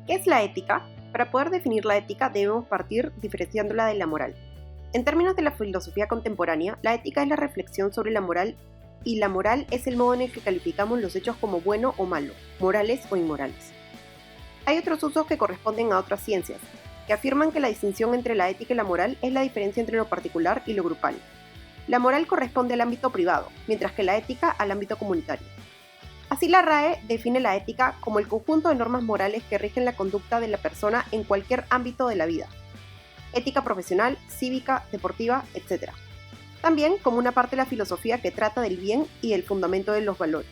¿Qué es la ética? Para poder definir la ética debemos partir diferenciándola de la moral. En términos de la filosofía contemporánea, la ética es la reflexión sobre la moral y la moral es el modo en el que calificamos los hechos como bueno o malo, morales o inmorales. Hay otros usos que corresponden a otras ciencias, que afirman que la distinción entre la ética y la moral es la diferencia entre lo particular y lo grupal. La moral corresponde al ámbito privado, mientras que la ética al ámbito comunitario. Así la RAE define la ética como el conjunto de normas morales que rigen la conducta de la persona en cualquier ámbito de la vida. Ética profesional, cívica, deportiva, etc. También como una parte de la filosofía que trata del bien y el fundamento de los valores.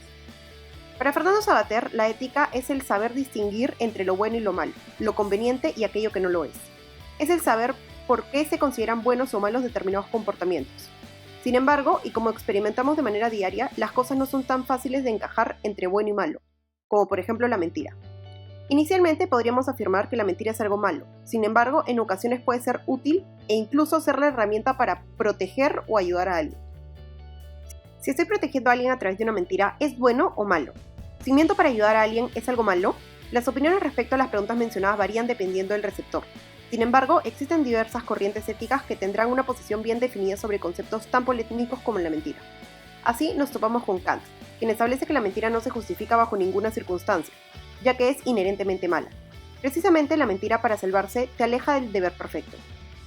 Para Fernando Savater, la ética es el saber distinguir entre lo bueno y lo malo, lo conveniente y aquello que no lo es. Es el saber por qué se consideran buenos o malos determinados comportamientos. Sin embargo, y como experimentamos de manera diaria, las cosas no son tan fáciles de encajar entre bueno y malo, como por ejemplo la mentira. Inicialmente podríamos afirmar que la mentira es algo malo, sin embargo, en ocasiones puede ser útil e incluso ser la herramienta para proteger o ayudar a alguien. Si estoy protegiendo a alguien a través de una mentira, ¿es bueno o malo? Si miento para ayudar a alguien, ¿es algo malo? Las opiniones respecto a las preguntas mencionadas varían dependiendo del receptor. Sin embargo, existen diversas corrientes éticas que tendrán una posición bien definida sobre conceptos tan polémicos como la mentira. Así nos topamos con Kant, quien establece que la mentira no se justifica bajo ninguna circunstancia, ya que es inherentemente mala. Precisamente la mentira, para salvarse, te aleja del deber perfecto.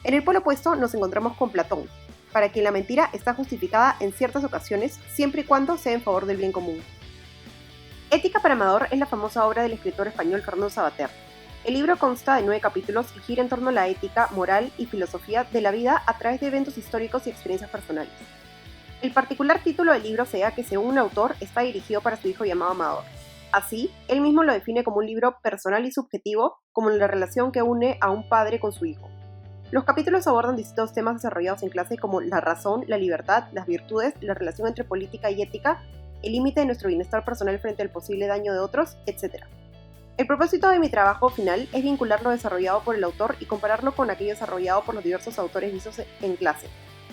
En el polo opuesto nos encontramos con Platón, para quien la mentira está justificada en ciertas ocasiones, siempre y cuando sea en favor del bien común. Ética para Amador es la famosa obra del escritor español Fernando Savater. El libro consta de 9 capítulos y gira en torno a la ética, moral y filosofía de la vida a través de eventos históricos y experiencias personales. El particular título del libro se da que, según un autor, está dirigido para su hijo llamado Amador. Así, él mismo lo define como un libro personal y subjetivo, como la relación que une a un padre con su hijo. Los capítulos abordan distintos temas desarrollados en clase como la razón, la libertad, las virtudes, la relación entre política y ética, el límite de nuestro bienestar personal frente al posible daño de otros, etc. El propósito de mi trabajo final es vincular lo desarrollado por el autor y compararlo con aquello desarrollado por los diversos autores vistos en clase,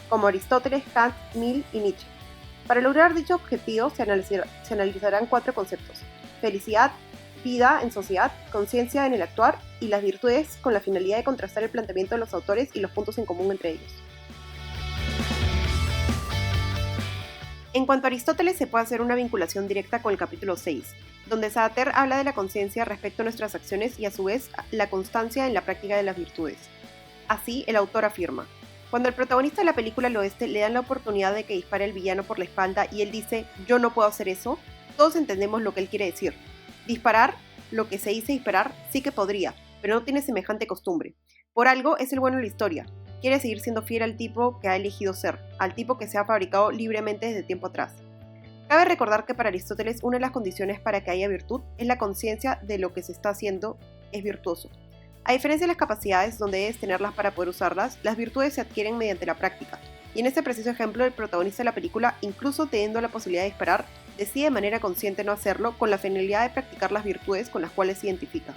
como Aristóteles, Kant, Mill y Nietzsche. Para lograr dicho objetivo se analizarán 4 conceptos: felicidad, vida en sociedad, conciencia en el actuar y las virtudes, con la finalidad de contrastar el planteamiento de los autores y los puntos en común entre ellos. En cuanto a Aristóteles, se puede hacer una vinculación directa con el capítulo 6, donde Savater habla de la conciencia respecto a nuestras acciones y a su vez la constancia en la práctica de las virtudes. Así, el autor afirma: cuando el protagonista de la película al oeste le dan la oportunidad de que dispare al villano por la espalda y él dice «yo no puedo hacer eso», todos entendemos lo que él quiere decir. Disparar, lo que se dice disparar, sí que podría, pero no tiene semejante costumbre. Por algo es el bueno en la historia. Quiere seguir siendo fiel al tipo que ha elegido ser, al tipo que se ha fabricado libremente desde tiempo atrás. Cabe recordar que para Aristóteles una de las condiciones para que haya virtud es la conciencia de lo que se está haciendo es virtuoso. A diferencia de las capacidades, donde debes tenerlas para poder usarlas, las virtudes se adquieren mediante la práctica. Y en este preciso ejemplo, el protagonista de la película, incluso teniendo la posibilidad de disparar, decide de manera consciente no hacerlo con la finalidad de practicar las virtudes con las cuales se identifica.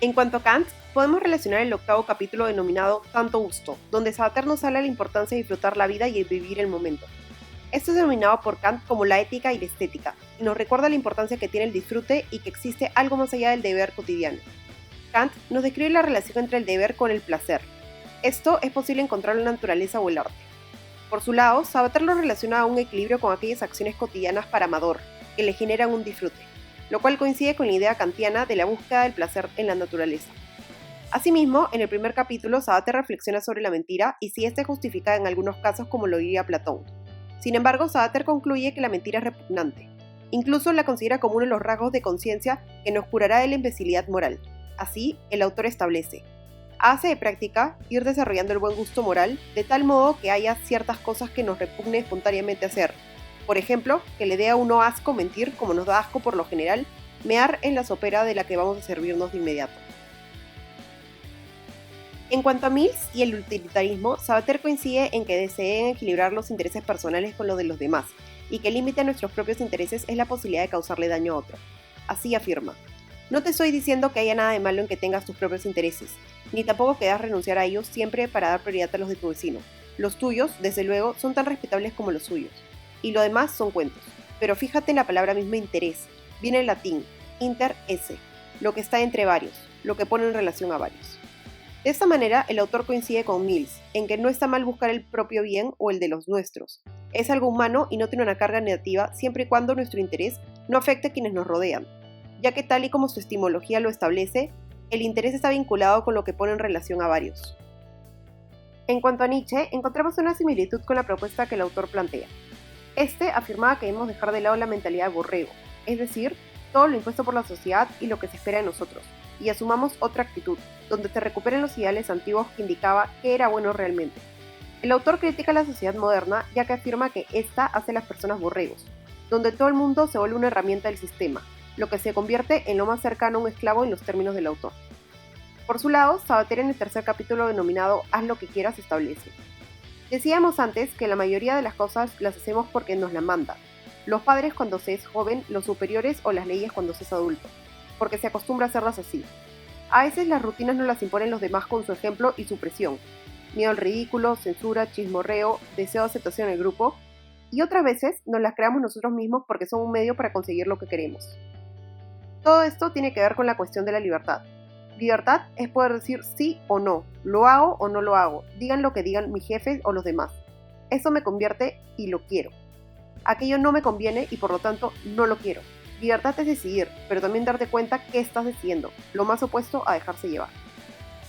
En cuanto a Kant, podemos relacionar el 8º capítulo denominado Tanto gusto, donde Savater nos habla de la importancia de disfrutar la vida y de vivir el momento. Esto es denominado por Kant como la ética y la estética, y nos recuerda la importancia que tiene el disfrute y que existe algo más allá del deber cotidiano. Kant nos describe la relación entre el deber con el placer. Esto es posible encontrar en la naturaleza o el arte. Por su lado, Savater lo relaciona a un equilibrio con aquellas acciones cotidianas para Amador, que le generan un disfrute, lo cual coincide con la idea kantiana de la búsqueda del placer en la naturaleza. Asimismo, en el primer capítulo, Savater reflexiona sobre la mentira y si ésta es justificada en algunos casos como lo diría Platón. Sin embargo, Savater concluye que la mentira es repugnante. Incluso la considera como uno de los rasgos de conciencia que nos curará de la imbecilidad moral. Así, el autor establece: hace de práctica ir desarrollando el buen gusto moral de tal modo que haya ciertas cosas que nos repugne espontáneamente hacer. Por ejemplo, que le dé a uno asco mentir, como nos da asco por lo general mear en la sopera de la que vamos a servirnos de inmediato. En cuanto a Mills y el utilitarismo, Savater coincide en que deseen equilibrar los intereses personales con los de los demás, y que el límite a nuestros propios intereses es la posibilidad de causarle daño a otro. Así afirma: no te estoy diciendo que haya nada de malo en que tengas tus propios intereses, ni tampoco que debas renunciar a ellos siempre para dar prioridad a los de tu vecino. Los tuyos, desde luego, son tan respetables como los suyos, y lo demás son cuentos. Pero fíjate en la palabra misma interés, viene en latín, inter esse, lo que está entre varios, lo que pone en relación a varios. De esta manera, el autor coincide con Mills, en que no está mal buscar el propio bien o el de los nuestros. Es algo humano y no tiene una carga negativa siempre y cuando nuestro interés no afecte a quienes nos rodean, ya que tal y como su epistemología lo establece, el interés está vinculado con lo que pone en relación a varios. En cuanto a Nietzsche, encontramos una similitud con la propuesta que el autor plantea. Este afirmaba que debemos dejar de lado la mentalidad de borrego, es decir, todo lo impuesto por la sociedad y lo que se espera de nosotros, y asumamos otra actitud, donde se recuperen los ideales antiguos que indicaba qué era bueno realmente. El autor critica la sociedad moderna ya que afirma que ésta hace a las personas borregos, donde todo el mundo se vuelve una herramienta del sistema, lo que se convierte en lo más cercano a un esclavo en los términos del autor. Por su lado, Sabater en el tercer capítulo denominado Haz lo que quieras establece: decíamos antes que la mayoría de las cosas las hacemos porque nos la mandan. Los padres cuando se es joven, los superiores o las leyes cuando se es adulto, porque se acostumbra a hacerlas así. A veces las rutinas nos las imponen los demás con su ejemplo y su presión. Miedo al ridículo, censura, chismorreo, deseo de aceptación en el grupo. Y otras veces nos las creamos nosotros mismos porque son un medio para conseguir lo que queremos. Todo esto tiene que ver con la cuestión de la libertad. Libertad es poder decir sí o no, lo hago o no lo hago, digan lo que digan mis jefes o los demás. Eso me convierte y lo quiero. Aquello no me conviene y por lo tanto no lo quiero. Libertad es decidir, pero también darte cuenta qué estás decidiendo, lo más opuesto a dejarse llevar.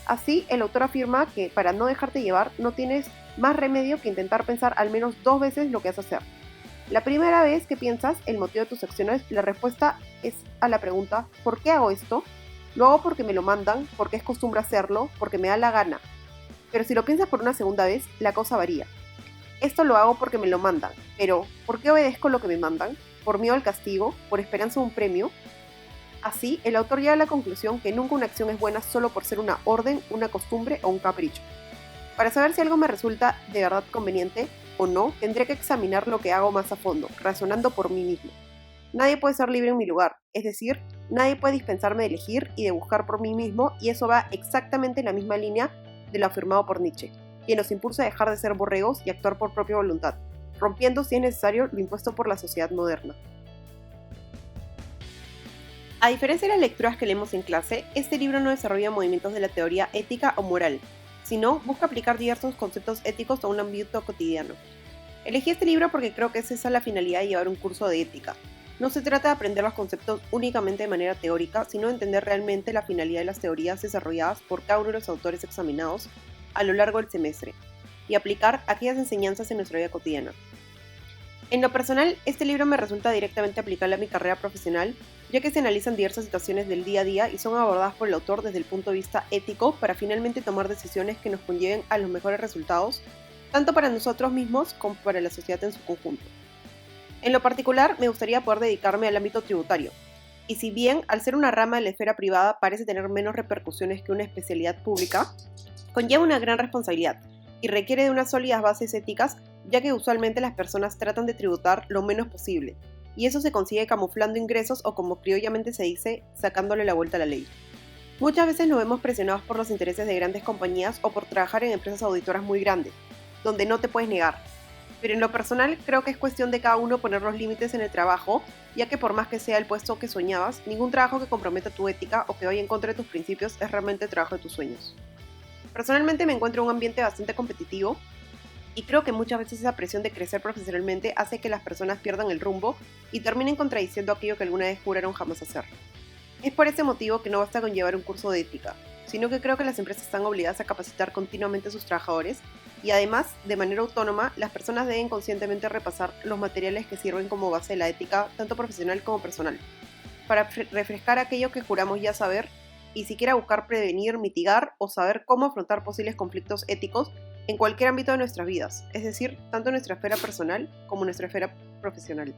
Así, el autor afirma que para no dejarte llevar no tienes más remedio que intentar pensar al menos 2 veces lo que vas a hacer. La primera vez que piensas el motivo de tus acciones, la respuesta es a la pregunta ¿por qué hago esto? Lo hago porque me lo mandan, porque es costumbre hacerlo, porque me da la gana. Pero si lo piensas por una segunda vez, la cosa varía. Esto lo hago porque me lo mandan, pero ¿por qué obedezco lo que me mandan? ¿Por miedo al castigo? ¿Por esperanza de un premio? Así, el autor llega a la conclusión que nunca una acción es buena solo por ser una orden, una costumbre o un capricho. Para saber si algo me resulta de verdad conveniente o no, tendré que examinar lo que hago más a fondo, razonando por mí mismo. Nadie puede ser libre en mi lugar, es decir, nadie puede dispensarme de elegir y de buscar por mí mismo, y eso va exactamente en la misma línea de lo afirmado por Nietzsche, quien nos impulsa a dejar de ser borregos y actuar por propia voluntad, rompiendo si es necesario lo impuesto por la sociedad moderna. A diferencia de las lecturas que leemos en clase, este libro no desarrolla movimientos de la teoría ética o moral, sino busca aplicar diversos conceptos éticos a un ámbito cotidiano. Elegí este libro porque creo que es esa la finalidad de llevar un curso de ética. No se trata de aprender los conceptos únicamente de manera teórica, sino de entender realmente la finalidad de las teorías desarrolladas por cada uno de los autores examinados a lo largo del semestre, y aplicar aquellas enseñanzas en nuestra vida cotidiana. En lo personal, este libro me resulta directamente aplicable a mi carrera profesional, ya que se analizan diversas situaciones del día a día y son abordadas por el autor desde el punto de vista ético para finalmente tomar decisiones que nos conlleven a los mejores resultados, tanto para nosotros mismos como para la sociedad en su conjunto. En lo particular, me gustaría poder dedicarme al ámbito tributario, y si bien al ser una rama de la esfera privada parece tener menos repercusiones que una especialidad pública, conlleva una gran responsabilidad y requiere de unas sólidas bases éticas, ya que usualmente las personas tratan de tributar lo menos posible, y eso se consigue camuflando ingresos o, como criollamente se dice, sacándole la vuelta a la ley. Muchas veces nos vemos presionados por los intereses de grandes compañías o por trabajar en empresas auditoras muy grandes, donde no te puedes negar. Pero en lo personal creo que es cuestión de cada uno poner los límites en el trabajo, ya que por más que sea el puesto que soñabas, ningún trabajo que comprometa tu ética o que vaya en contra de tus principios es realmente el trabajo de tus sueños. Personalmente me encuentro en un ambiente bastante competitivo y creo que muchas veces esa presión de crecer profesionalmente hace que las personas pierdan el rumbo y terminen contradiciendo aquello que alguna vez juraron jamás hacer. Es por ese motivo que no basta con llevar un curso de ética, sino que creo que las empresas están obligadas a capacitar continuamente a sus trabajadores y además, de manera autónoma, las personas deben conscientemente repasar los materiales que sirven como base de la ética, tanto profesional como personal, para refrescar aquello que juramos ya saber y siquiera buscar prevenir, mitigar o saber cómo afrontar posibles conflictos éticos en cualquier ámbito de nuestras vidas, es decir, tanto en nuestra esfera personal como en nuestra esfera profesional.